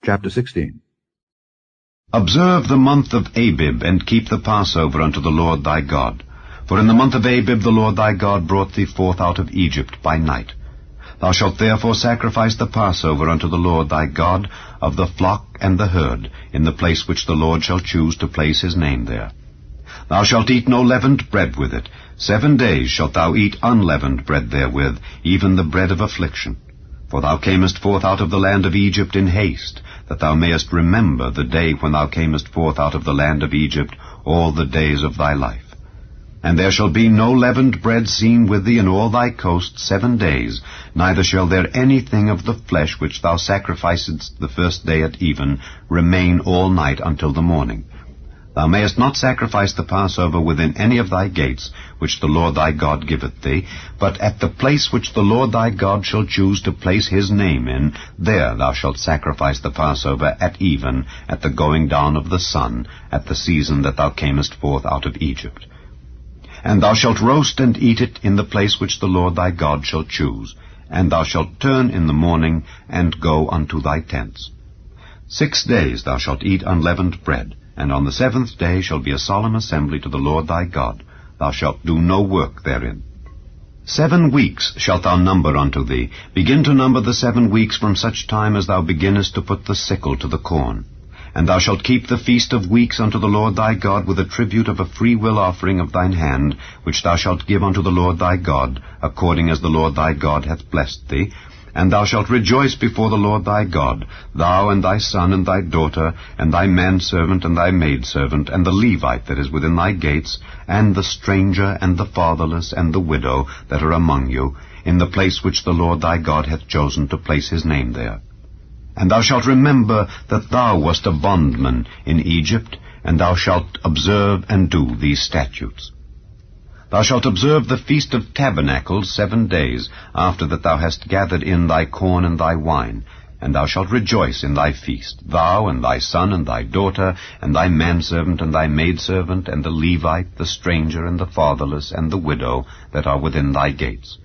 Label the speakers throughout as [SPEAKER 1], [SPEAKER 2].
[SPEAKER 1] Chapter 16.
[SPEAKER 2] Observe the month of Abib, and keep the Passover unto the Lord thy God. For in the month of Abib the Lord thy God brought thee forth out of Egypt by night. Thou shalt therefore sacrifice the Passover unto the Lord thy God of the flock and the herd, in the place which the Lord shall choose to place his name there. Thou shalt eat no leavened bread with it. 7 days shalt thou eat unleavened bread therewith, even the bread of affliction. For thou camest forth out of the land of Egypt in haste, that thou mayest remember the day when thou camest forth out of the land of Egypt all the days of thy life. And there shall be no leavened bread seen with thee in all thy coast 7 days, neither shall there anything of the flesh which thou sacrificedst the first day at even remain all night until the morning. Thou mayest not sacrifice the Passover within any of thy gates, which the Lord thy God giveth thee, but at the place which the Lord thy God shall choose to place his name in, there thou shalt sacrifice the Passover at even, at the going down of the sun, at the season that thou camest forth out of Egypt. And thou shalt roast and eat it in the place which the Lord thy God shall choose, and thou shalt turn in the morning, and go unto thy tents. 6 days thou shalt eat unleavened bread, and on the 7th day shall be a solemn assembly to the Lord thy God. Thou shalt do no work therein. 7 weeks shalt thou number unto thee. Begin to number the 7 weeks from such time as thou beginnest to put the sickle to the corn. And thou shalt keep the feast of weeks unto the Lord thy God with a tribute of a freewill offering of thine hand, which thou shalt give unto the Lord thy God, according as the Lord thy God hath blessed thee. And thou shalt rejoice before the Lord thy God, thou and thy son and thy daughter, and thy manservant and thy maidservant, and the Levite that is within thy gates, and the stranger and the fatherless and the widow that are among you, in the place which the Lord thy God hath chosen to place his name there. And thou shalt remember that thou wast a bondman in Egypt, and thou shalt observe and do these statutes. Thou shalt observe the Feast of Tabernacles 7 days, after that thou hast gathered in thy corn and thy wine. And thou shalt rejoice in thy feast, thou and thy son and thy daughter, and thy manservant and thy maidservant, and the Levite, the stranger, and the fatherless, and the widow that are within thy gates.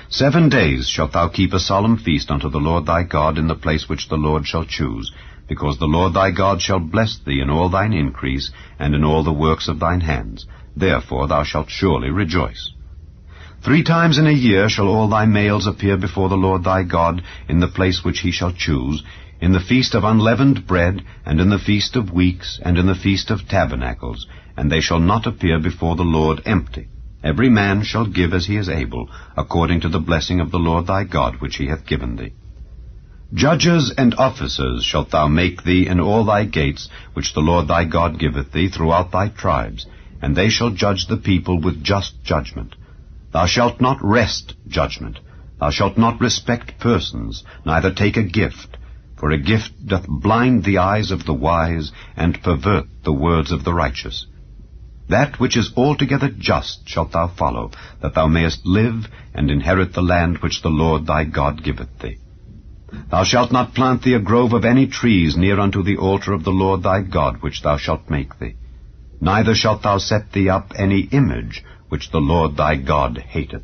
[SPEAKER 2] 7 days shalt thou keep a solemn feast unto the Lord thy God in the place which the Lord shall choose, because the Lord thy God shall bless thee in all thine increase, and in all the works of thine hands. Therefore thou shalt surely rejoice. 3 times in a year shall all thy males appear before the Lord thy God in the place which he shall choose, in the feast of unleavened bread, and in the feast of weeks, and in the feast of tabernacles, and they shall not appear before the Lord empty. Every man shall give as he is able, according to the blessing of the Lord thy God which he hath given thee. Judges and officers shalt thou make thee in all thy gates, which the Lord thy God giveth thee throughout thy tribes, and they shall judge the people with just judgment. Thou shalt not wrest judgment. Thou shalt not respect persons, neither take a gift, for a gift doth blind the eyes of the wise, and pervert the words of the righteous. That which is altogether just shalt thou follow, that thou mayest live, and inherit the land which the Lord thy God giveth thee. Thou shalt not plant thee a grove of any trees near unto the altar of the Lord thy God which thou shalt make thee. Neither shalt thou set thee up any image which the Lord thy God hateth.